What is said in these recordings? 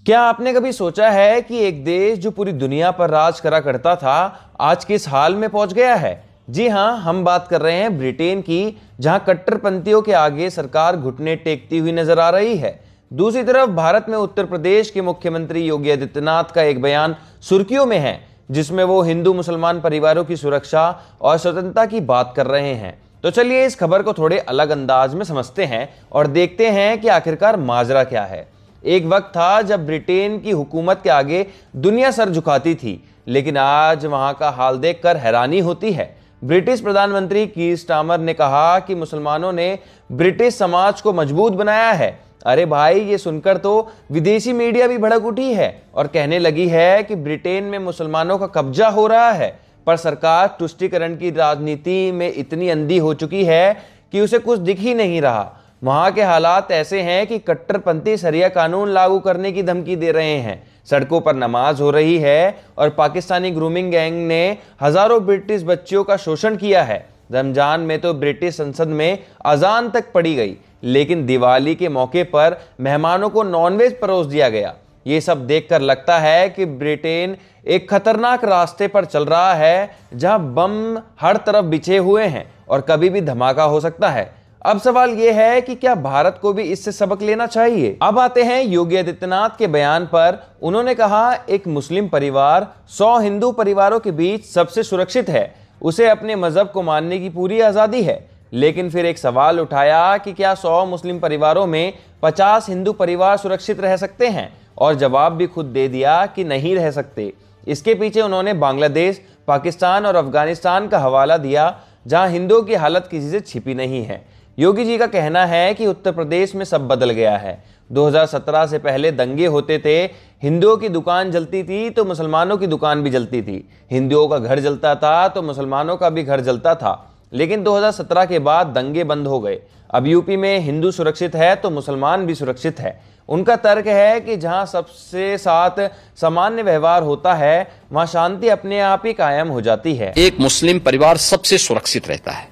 क्या आपने कभी सोचा है कि एक देश जो पूरी दुनिया पर राज करा करता था आज किस हाल में पहुंच गया है? जी हां, हम बात कर रहे हैं ब्रिटेन की, जहां कट्टरपंथियों के आगे सरकार घुटने टेकती हुई नजर आ रही है। दूसरी तरफ भारत में उत्तर प्रदेश के मुख्यमंत्री योगी आदित्यनाथ का एक बयान सुर्खियों में है, जिसमें वो हिंदू मुसलमान परिवारों की सुरक्षा और स्वतंत्रता की बात कर रहे हैं। तो चलिए इस खबर को थोड़े अलग अंदाज में समझते हैं और देखते हैं कि आखिरकार माजरा क्या है। एक वक्त था जब ब्रिटेन की हुकूमत के आगे दुनिया सर झुकाती थी, लेकिन आज वहां का हाल देखकर हैरानी होती है। ब्रिटिश प्रधानमंत्री कीर स्टारमर ने कहा कि मुसलमानों ने ब्रिटिश समाज को मजबूत बनाया है। अरे भाई, ये सुनकर तो विदेशी मीडिया भी भड़क उठी है और कहने लगी है कि ब्रिटेन में मुसलमानों का कब्जा हो रहा है। पर सरकार तुष्टीकरण की राजनीति में इतनी अंधी हो चुकी है कि उसे कुछ दिख ही नहीं रहा। वहां के हालात ऐसे हैं कि कट्टरपंथी शरिया कानून लागू करने की धमकी दे रहे हैं, सड़कों पर नमाज हो रही है और पाकिस्तानी ग्रूमिंग गैंग ने हजारों ब्रिटिश बच्चियों का शोषण किया है। रमजान में तो ब्रिटिश संसद में अजान तक पड़ी गई, लेकिन दिवाली के मौके पर मेहमानों को नॉनवेज परोस दिया गया। ये सब देखकर लगता है कि ब्रिटेन एक खतरनाक रास्ते पर चल रहा है, जहां बम हर तरफ बिछे हुए हैं और कभी भी धमाका हो सकता है। अब सवाल यह है कि क्या भारत को भी इससे सबक लेना चाहिए? अब आते हैं योगी आदित्यनाथ के बयान पर। उन्होंने कहा, एक मुस्लिम परिवार 100 हिंदू परिवारों के बीच सबसे सुरक्षित है, उसे अपने मजहब को मानने की पूरी आजादी है। लेकिन फिर एक सवाल उठाया कि क्या 100 मुस्लिम परिवारों में 50 हिंदू परिवार सुरक्षित रह सकते हैं? और जवाब भी खुद दे दिया कि नहीं रह सकते। इसके पीछे उन्होंने बांग्लादेश, पाकिस्तान और अफगानिस्तान का हवाला दिया, जहां हिंदुओं की हालत किसी से छिपी नहीं है। योगी जी का कहना है कि उत्तर प्रदेश में सब बदल गया है। 2017 से पहले दंगे होते थे, हिंदुओं की दुकान जलती थी तो मुसलमानों की दुकान भी जलती थी, हिंदुओं का घर जलता था तो मुसलमानों का भी घर जलता था। लेकिन 2017 के बाद दंगे बंद हो गए। अब यूपी में हिंदू सुरक्षित है तो मुसलमान भी सुरक्षित है। उनका तर्क है कि जहां सबसे साथ सामान्य व्यवहार होता है, वहां शांति अपने आप ही कायम हो जाती है। एक मुस्लिम परिवार सबसे सुरक्षित रहता है,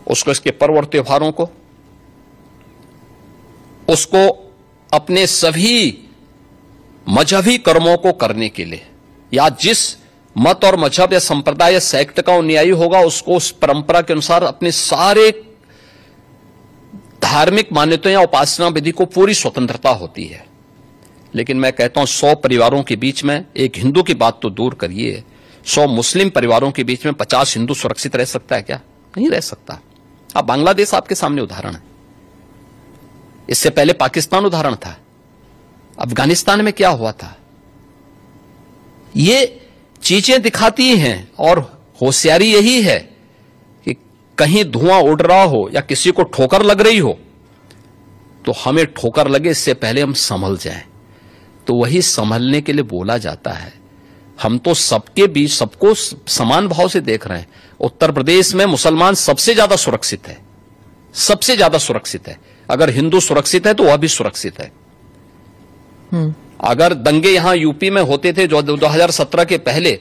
उसको इसके पर्व और त्योहारों को, उसको अपने सभी मजहबी कर्मों को करने के लिए, या जिस मत और मजहब या संप्रदाय या सेक्ट का अनुयायी होगा, उसको उस परंपरा के अनुसार अपने सारे धार्मिक मान्यताओं या उपासना विधि को पूरी स्वतंत्रता होती है। लेकिन मैं कहता हूं 100 परिवारों के बीच में, एक हिंदू की बात तो दूर करिए, 100 मुस्लिम परिवारों के बीच में 50 हिंदू सुरक्षित रह सकता है क्या? नहीं रह सकता। अब बांग्लादेश आपके सामने उदाहरण है, इससे पहले पाकिस्तान उदाहरण था, अफगानिस्तान में क्या हुआ था। ये चीजें दिखाती हैं और होशियारी यही है कि कहीं धुआं उड़ रहा हो या किसी को ठोकर लग रही हो तो हमें ठोकर लगे इससे पहले हम संभल जाएं। तो वही संभलने के लिए बोला जाता है। हम तो सबके बीच सबको समान भाव से देख रहे हैं। उत्तर प्रदेश में मुसलमान सबसे ज्यादा सुरक्षित है, सबसे ज्यादा सुरक्षित है। अगर हिंदू सुरक्षित है तो वह भी सुरक्षित है। अगर दंगे यहां यूपी में होते थे जो 2017 के पहले,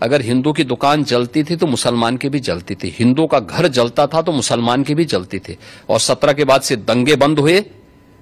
अगर हिंदू की दुकान जलती थी तो मुसलमान की भी जलती थी, हिंदू का घर जलता था तो मुसलमान की भी जलती थी। और 17 के बाद से दंगे बंद हुए।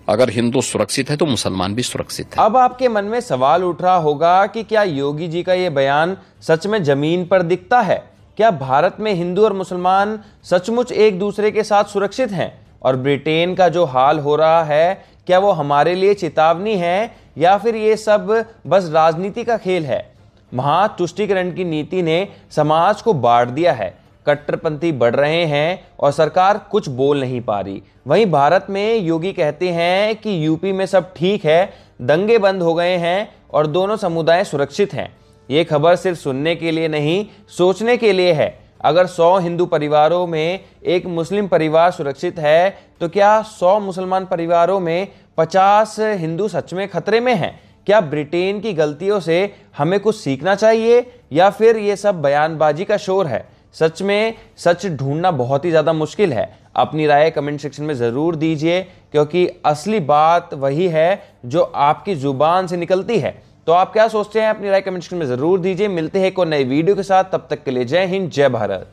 अगर हिंदू सुरक्षित है तो मुसलमान भी सुरक्षित है। अब आपके मन में सवाल उठ रहा होगा कि क्या योगी जी का यह बयान सच में जमीन पर दिखता है? क्या भारत में हिंदू और मुसलमान सचमुच एक दूसरे के साथ सुरक्षित हैं? और ब्रिटेन का जो हाल हो रहा है, क्या वो हमारे लिए चेतावनी है या फिर ये सब बस राजनीति का खेल है? वहां तुष्टीकरण की नीति ने समाज को बांट दिया है, कट्टरपंथी बढ़ रहे हैं और सरकार कुछ बोल नहीं पा रही। वहीं भारत में योगी कहते हैं कि यूपी में सब ठीक है, दंगे बंद हो गए हैं और दोनों समुदाय सुरक्षित हैं। ये खबर सिर्फ सुनने के लिए नहीं, सोचने के लिए है। अगर 100 हिंदू परिवारों में एक मुस्लिम परिवार सुरक्षित है, तो क्या 100 मुसलमान परिवारों में 50 हिंदू सच में खतरे में हैं? क्या ब्रिटेन की गलतियों से हमें कुछ सीखना चाहिए या फिर ये सब बयानबाजी का शोर है? सच में सच ढूंढना बहुत ही ज़्यादा मुश्किल है। अपनी राय कमेंट सेक्शन में ज़रूर दीजिए, क्योंकि असली बात वही है जो आपकी ज़ुबान से निकलती है। तो आप क्या सोचते हैं? अपनी राय कमेंट सेक्शन में ज़रूर दीजिए। मिलते हैं एक और नई वीडियो के साथ, तब तक के लिए जय हिंद, जय भारत।